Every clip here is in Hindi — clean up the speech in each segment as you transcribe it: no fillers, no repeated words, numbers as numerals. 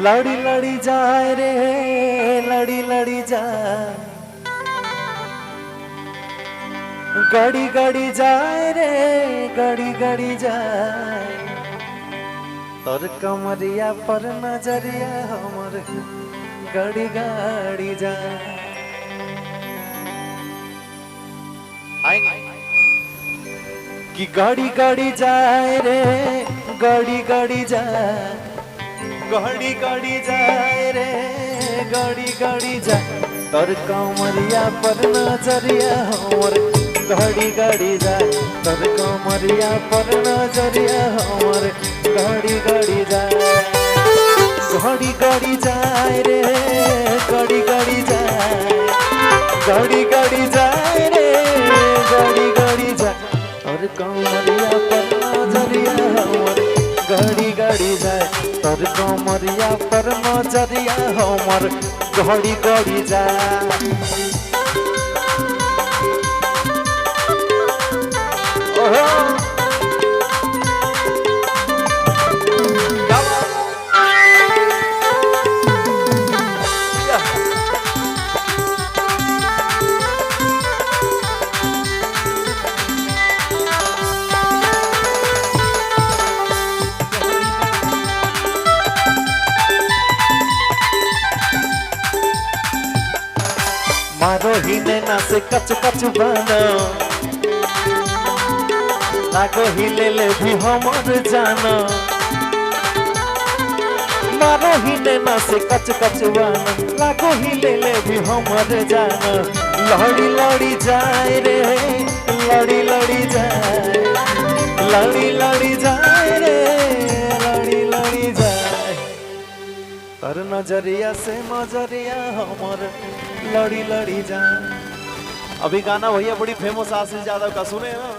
लड़ी लड़ी जाए रे लड़ी लड़ी जाए गड़ी गड़ी जाए रे गड़ी गड़ी जाए तोर कमरिया पर नजरिया हमर गड़ी गड़ी जाए। कि गड़ी गड़ी जाए रे गड़ी गड़ी जाए गड़ी गड़ी जाए रे गड़ी गड़ी जाए तोर कमरिया पर नजरिया हमर गड़ी गड़ी जाए तोर कमरिया पर नजरिया हमर गड़ी गड़ी जाए। गड़ी गड़ी जाए रे गड़ी गड़ी जाए गड़ी गड़ी जाए रे गड़ी गड़ी जाए तोर कमरिया पर नजरिया हमर गड़ी गड़ी जाए तोर कमरिया पर नजरिया हमर गड़ी गड़ी जाए। मारो हिले ना से कच कच बनो लागो हिले ले भी हमर जानो मारो हिले ना से कच कच बनो लागो हिले ले भी हमर जानो लड़ी लड़ी जाए रे लड़ी लड़ी जाए लड़ी लड़ी जाए रे लड़ी लड़ी जाए तर नजरिया से मजरिया हमर लड़ी लड़ी जाए। अभी गाना भैया बड़ी फेमस आशीष यादव का सुने ना।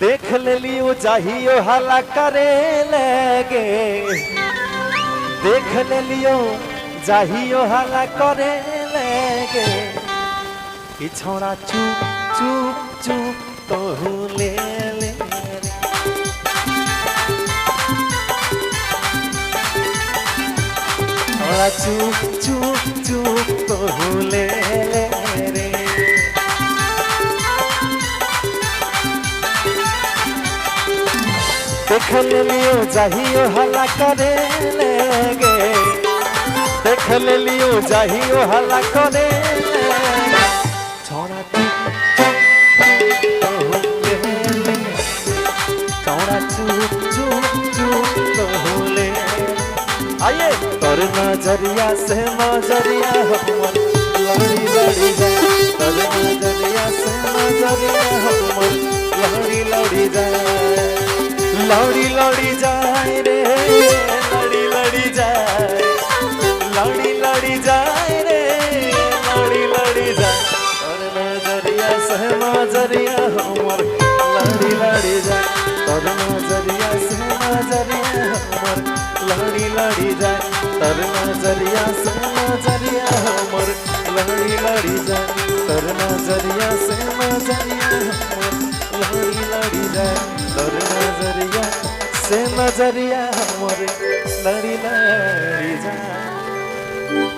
देख ले लियो चाहिए हला करे लगे देख ले लियो चाहिए हला करे लगे कि छोड़ा चुप चुप चुप तो ले ले छोड़ा चुप चुप चुप तो ले ले रे। देख लियो चाहिए हला करे लगे देख लियो चाहिए हला करे छोड़ा छोड़ा चुप चुप चुप तो ले। आइए तोर नजरिया से नजरिया हमर लड़ी लड़ी जाए तोर नजरिया से नजरिया हमर लड़ी लड़ी जाए लड़ी लड़ी जाए रे लड़ी लड़ी जाए लड़ी लड़ी जाए रे लड़ी लड़ी जाए तोर नजरिया से नजरिया हमर लड़ी लड़ी जाए तोर नजरिया से नजरिया हमर लड़ी लड़ी जाए तोर नजरिया से नजरिया हमर लड़ी लड़ी जाए तोर नजरिया से नजरिया हमर लड़ी लड़ी जाए तोर नजरिया से नजरिया हमर लड़ी लड़ी जाए।